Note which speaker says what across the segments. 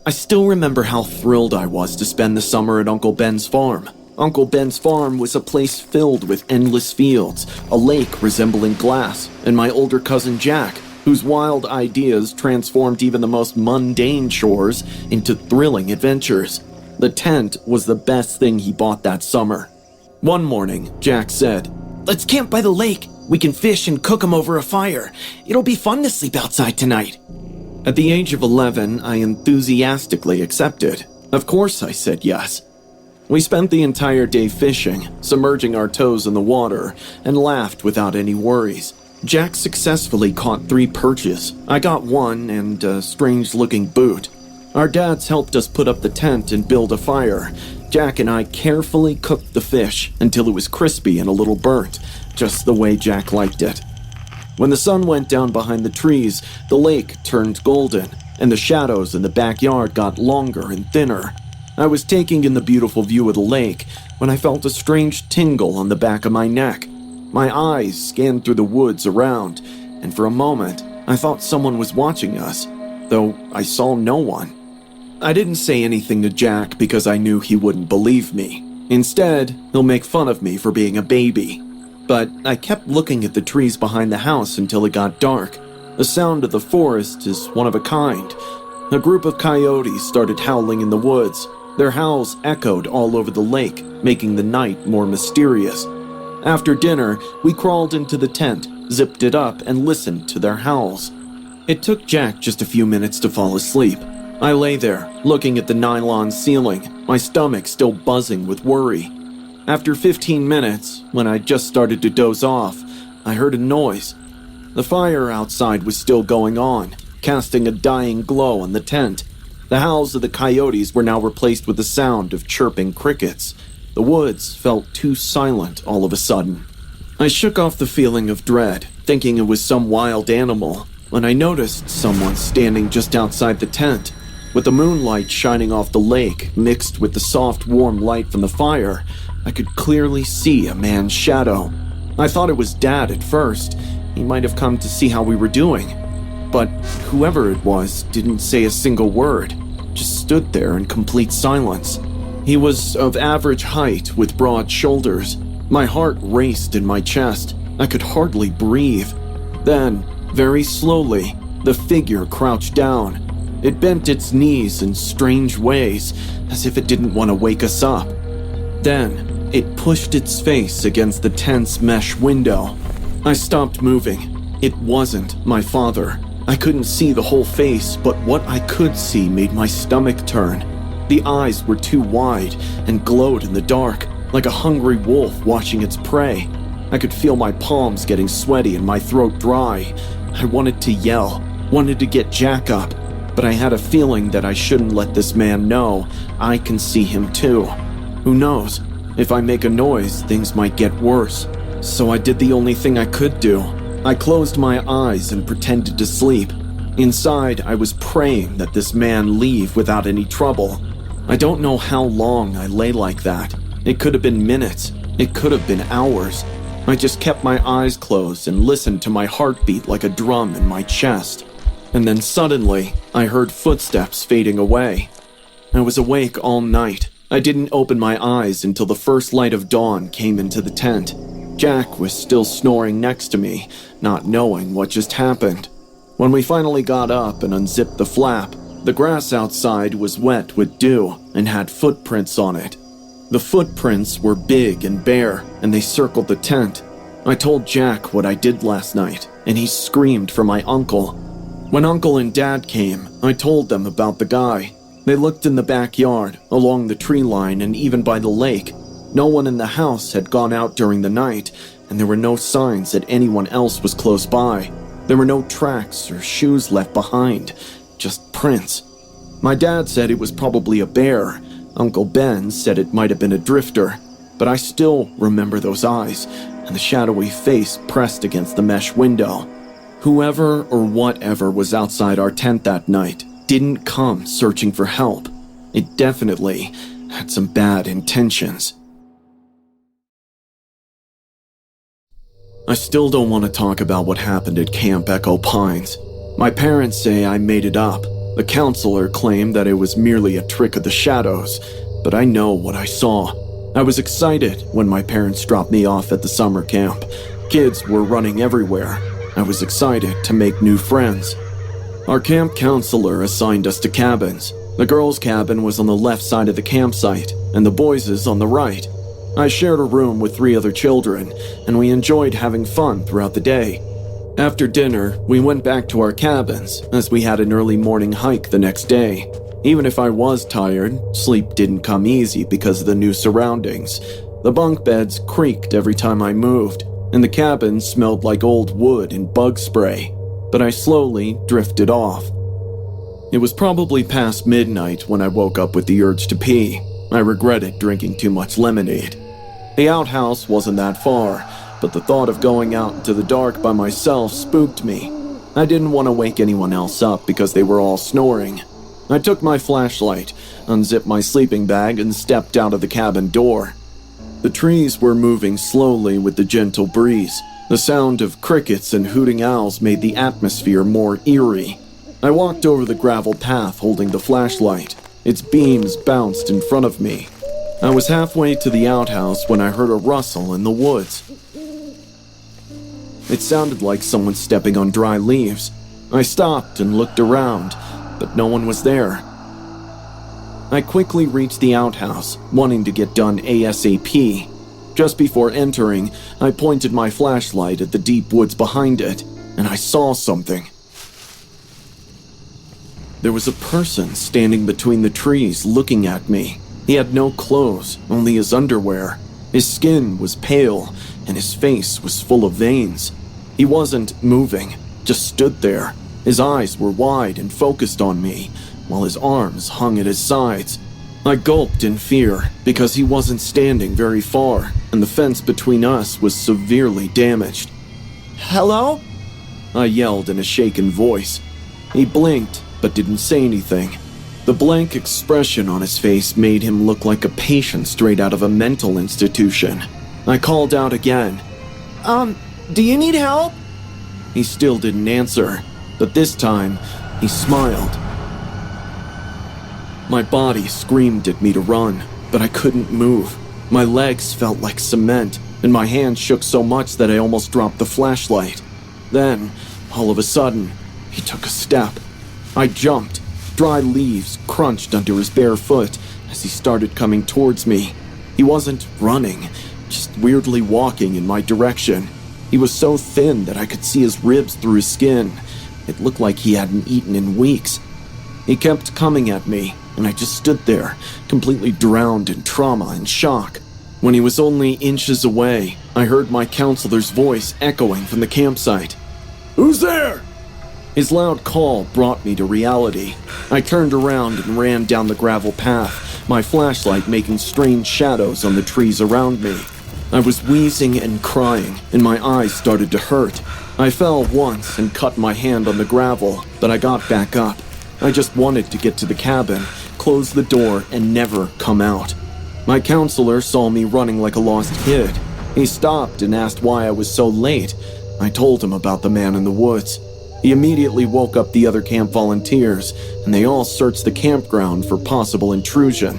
Speaker 1: I still remember how thrilled I was to spend the summer at Uncle Ben's farm. Uncle Ben's farm was a place filled with endless fields, a lake resembling glass, and my older cousin Jack, whose wild ideas transformed even the most mundane chores into thrilling adventures. The tent was the best thing he bought that summer. One morning, Jack said, "Let's camp by the lake. We can fish and cook 'em over a fire. It'll be fun to sleep outside tonight." At the age of 11, I enthusiastically accepted. Of course I said yes. We spent the entire day fishing, submerging our toes in the water, and laughed without any worries. Jack successfully caught 3 perches. I got 1 and a strange-looking boot. Our dads helped us put up the tent and build a fire. Jack and I carefully cooked the fish until it was crispy and a little burnt, just the way Jack liked it. When the sun went down behind the trees, the lake turned golden, and the shadows in the backyard got longer and thinner. I was taking in the beautiful view of the lake when I felt a strange tingle on the back of my neck. My eyes scanned through the woods around, and for a moment, I thought someone was watching us, though I saw no one. I didn't say anything to Jack because I knew he wouldn't believe me. Instead, he'll make fun of me for being a baby. But I kept looking at the trees behind the house until it got dark. The sound of the forest is one of a kind. A group of coyotes started howling in the woods. Their howls echoed all over the lake, making the night more mysterious. After dinner, we crawled into the tent, zipped it up, and listened to their howls. It took Jack just a few minutes to fall asleep. I lay there, looking at the nylon ceiling, my stomach still buzzing with worry. After 15 minutes, when I just started to doze off, I heard a noise. The fire outside was still going on, casting a dying glow on the tent. The howls of the coyotes were now replaced with the sound of chirping crickets. The woods felt too silent all of a sudden. I shook off the feeling of dread, thinking it was some wild animal, when I noticed someone standing just outside the tent. With the moonlight shining off the lake, mixed with the soft, warm light from the fire, I could clearly see a man's shadow. I thought it was Dad at first. He might have come to see how we were doing. But whoever it was didn't say a single word, just stood there in complete silence. He was of average height with broad shoulders. My heart raced in my chest. I could hardly breathe. Then, very slowly, the figure crouched down. It bent its knees in strange ways, as if it didn't want to wake us up. Then, it pushed its face against the tent's mesh window. I stopped moving. It wasn't my father. I couldn't see the whole face, but what I could see made my stomach turn. The eyes were too wide and glowed in the dark, like a hungry wolf watching its prey. I could feel my palms getting sweaty and my throat dry. I wanted to yell, wanted to get Jack up, but I had a feeling that I shouldn't let this man know I can see him too. Who knows? If I make a noise, things might get worse. So I did the only thing I could do. I closed my eyes and pretended to sleep. Inside, I was praying that this man leave without any trouble. I don't know how long I lay like that. It could have been minutes. It could have been hours. I just kept my eyes closed and listened to my heartbeat like a drum in my chest. And then suddenly, I heard footsteps fading away. I was awake all night. I didn't open my eyes until the first light of dawn came into the tent. Jack was still snoring next to me, not knowing what just happened. When we finally got up and unzipped the flap, the grass outside was wet with dew and had footprints on it. The footprints were big and bare, and they circled the tent. I told Jack what I did last night, and he screamed for my uncle. When Uncle and Dad came, I told them about the guy. They looked in the backyard, along the tree line, and even by the lake. No one in the house had gone out during the night, and there were no signs that anyone else was close by. There were no tracks or shoes left behind, just prints. My dad said it was probably a bear. Uncle Ben said it might have been a drifter, but I still remember those eyes and the shadowy face pressed against the mesh window. Whoever or whatever was outside our tent that night didn't come searching for help. It definitely had some bad intentions. I still don't want to talk about what happened at Camp Echo Pines. My parents say I made it up. The counselor claimed that it was merely a trick of the shadows, but I know what I saw. I was excited when my parents dropped me off at the summer camp. Kids were running everywhere. I was excited to make new friends. Our camp counselor assigned us to cabins. The girls' cabin was on the left side of the campsite, and the boys' on the right. I shared a room with 3 other children, and we enjoyed having fun throughout the day. After dinner, we went back to our cabins, as we had an early morning hike the next day. Even if I was tired, sleep didn't come easy because of the new surroundings. The bunk beds creaked every time I moved, and the cabin smelled like old wood and bug spray, but I slowly drifted off. It was probably past midnight when I woke up with the urge to pee. I regretted drinking too much lemonade. The outhouse wasn't that far, but the thought of going out into the dark by myself spooked me. I didn't want to wake anyone else up because they were all snoring. I took my flashlight, unzipped my sleeping bag, and stepped out of the cabin door. The trees were moving slowly with the gentle breeze. The sound of crickets and hooting owls made the atmosphere more eerie. I walked over the gravel path holding the flashlight. Its beams bounced in front of me. I was halfway to the outhouse when I heard a rustle in the woods. It sounded like someone stepping on dry leaves. I stopped and looked around, but no one was there. I quickly reached the outhouse, wanting to get done ASAP. Just before entering, I pointed my flashlight at the deep woods behind it, and I saw something. There was a person standing between the trees looking at me. He had no clothes, only his underwear. His skin was pale, and his face was full of veins. He wasn't moving, just stood there. His eyes were wide and focused on me, while his arms hung at his sides. I gulped in fear, because he wasn't standing very far, and the fence between us was severely damaged. "Hello?" I yelled in a shaken voice. He blinked, but didn't say anything. The blank expression on his face made him look like a patient straight out of a mental institution. I called out again. Do you need help?" He still didn't answer, but this time, he smiled. My body screamed at me to run, but I couldn't move. My legs felt like cement, and my hands shook so much that I almost dropped the flashlight. Then, all of a sudden, he took a step. I jumped. Dry leaves crunched under his bare foot as he started coming towards me. He wasn't running, just weirdly walking in my direction. He was so thin that I could see his ribs through his skin. It looked like he hadn't eaten in weeks. He kept coming at me, and I just stood there, completely drowned in trauma and shock. When he was only inches away, I heard my counselor's voice echoing from the campsite. "Who's there?" His loud call brought me to reality. I turned around and ran down the gravel path, my flashlight making strange shadows on the trees around me. I was wheezing and crying, and my eyes started to hurt. I fell once and cut my hand on the gravel, but I got back up. I just wanted to get to the cabin, close the door, and never come out. My counselor saw me running like a lost kid. He stopped and asked why I was so late. I told him about the man in the woods. He immediately woke up the other camp volunteers, and they all searched the campground for possible intrusion.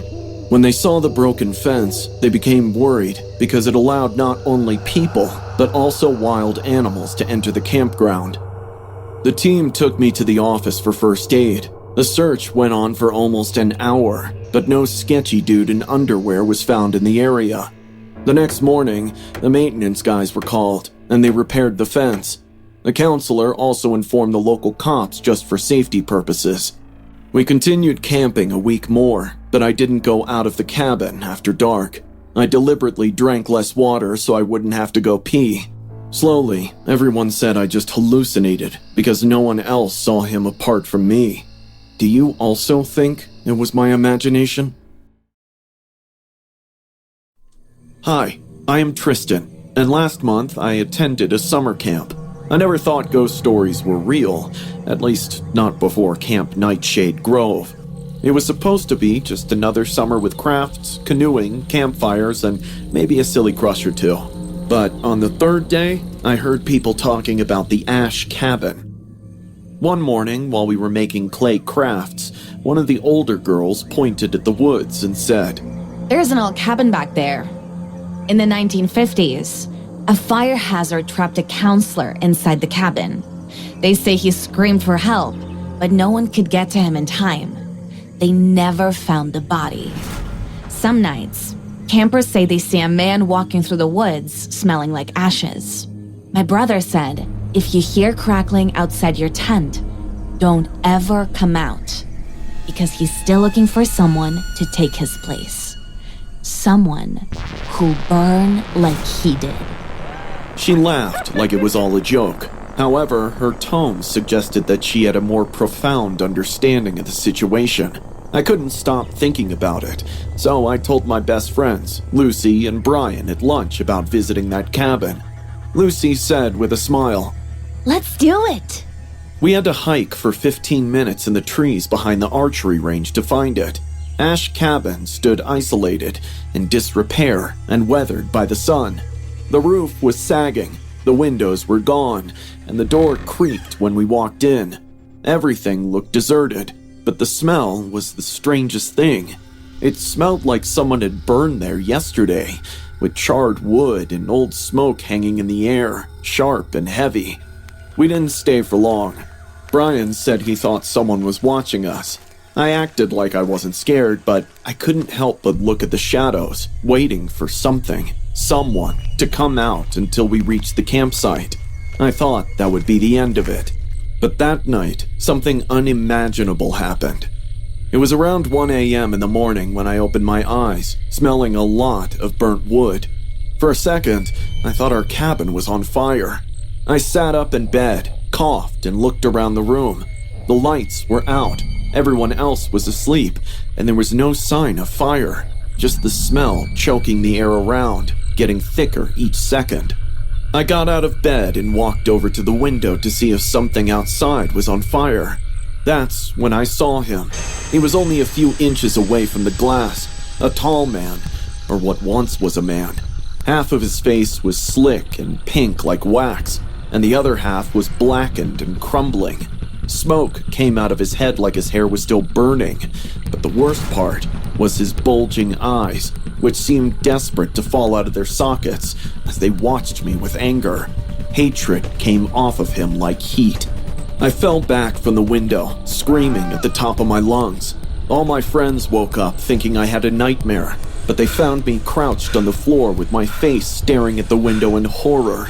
Speaker 1: When they saw the broken fence, they became worried because it allowed not only people, but also wild animals to enter the campground. The team took me to the office for first aid. The search went on for almost an hour, but no sketchy dude in underwear was found in the area. The next morning, the maintenance guys were called, and they repaired the fence. The counselor also informed the local cops just for safety purposes. We continued camping a week more, but I didn't go out of the cabin after dark. I deliberately drank less water so I wouldn't have to go pee. Slowly, everyone said I just hallucinated because no one else saw him apart from me. Do you also think it was my imagination? Hi, I am Tristan, and last month I attended a summer camp. I never thought ghost stories were real, at least not before Camp Nightshade Grove. It was supposed to be just another summer with crafts, canoeing, campfires, and maybe a silly crush or two. But on the third day, I heard people talking about the Ash Cabin. One morning, while we were making clay crafts, one of the older girls pointed at the woods and said,
Speaker 2: "There's an old cabin back there. In the 1950s, a fire hazard trapped a counselor inside the cabin. They say he screamed for help, but no one could get to him in time. They never found the body. Some nights, campers say they see a man walking through the woods smelling like ashes. My brother said, if you hear crackling outside your tent, don't ever come out, because he's still looking for someone to take his place. Someone who'll burn like he did."
Speaker 1: She laughed like it was all a joke. However, her tone suggested that she had a more profound understanding of the situation. I couldn't stop thinking about it, so I told my best friends, Lucy and Brian, at lunch about visiting that cabin. Lucy said with a smile,
Speaker 2: "Let's do it."
Speaker 1: We had to hike for 15 minutes in the trees behind the archery range to find it. Ash Cabin stood isolated, in disrepair and weathered by the sun. The roof was sagging, the windows were gone, and the door creaked when we walked in. Everything looked deserted, but the smell was the strangest thing. It smelled like someone had burned there yesterday, with charred wood and old smoke hanging in the air, sharp and heavy. We didn't stay for long. Brian said he thought someone was watching us. I acted like I wasn't scared, but I couldn't help but look at the shadows, waiting for someone, to come out until we reached the campsite. I thought that would be the end of it. But that night, something unimaginable happened. It was around 1 a.m. in the morning when I opened my eyes, smelling a lot of burnt wood. For a second, I thought our cabin was on fire. I sat up in bed, coughed, and looked around the room. The lights were out, everyone else was asleep, and there was no sign of fire, just the smell choking the air around, getting thicker each second. I got out of bed and walked over to the window to see if something outside was on fire. That's when I saw him. He was only a few inches away from the glass, a tall man, or what once was a man. Half of his face was slick and pink like wax, and the other half was blackened and crumbling. Smoke came out of his head like his hair was still burning, but the worst part was his bulging eyes, which seemed desperate to fall out of their sockets as they watched me with anger. Hatred came off of him like heat. I fell back from the window, screaming at the top of my lungs. All my friends woke up thinking I had a nightmare, but they found me crouched on the floor with my face staring at the window in horror.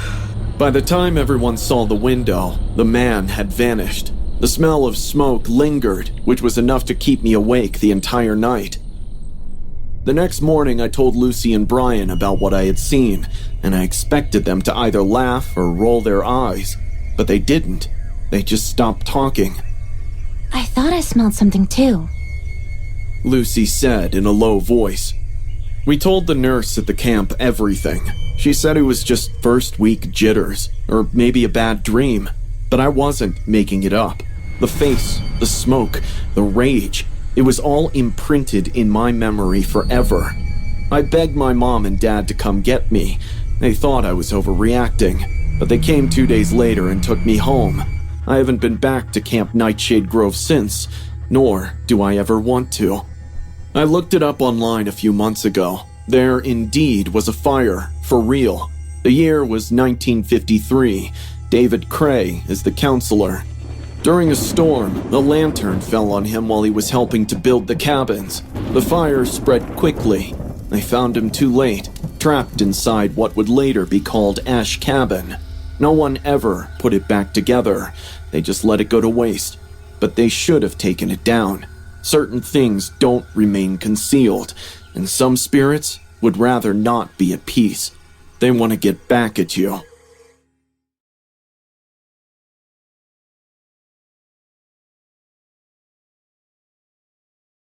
Speaker 1: By the time everyone saw the window, the man had vanished. The smell of smoke lingered, which was enough to keep me awake the entire night. The next morning, I told Lucy and Brian about what I had seen, and I expected them to either laugh or roll their eyes, but they didn't. They just stopped talking.
Speaker 2: "I thought I smelled something too,"
Speaker 1: Lucy said in a low voice. We told the nurse at the camp everything. She said it was just first week jitters, or maybe a bad dream, but I wasn't making it up. The face, the smoke, the rage, it was all imprinted in my memory forever. I begged my mom and dad to come get me. They thought I was overreacting, but they came 2 days later and took me home. I haven't been back to Camp Nightshade Grove since, nor do I ever want to. I looked it up online a few months ago. There indeed was a fire, for real. The year was 1953. David Cray is the counselor. During a storm, a lantern fell on him while he was helping to build the cabins. The fire spread quickly. They found him too late, trapped inside what would later be called Ash Cabin. No one ever put it back together. They just let it go to waste. But they should have taken it down. Certain things don't remain concealed, and some spirits would rather not be at peace. They want to get back at you.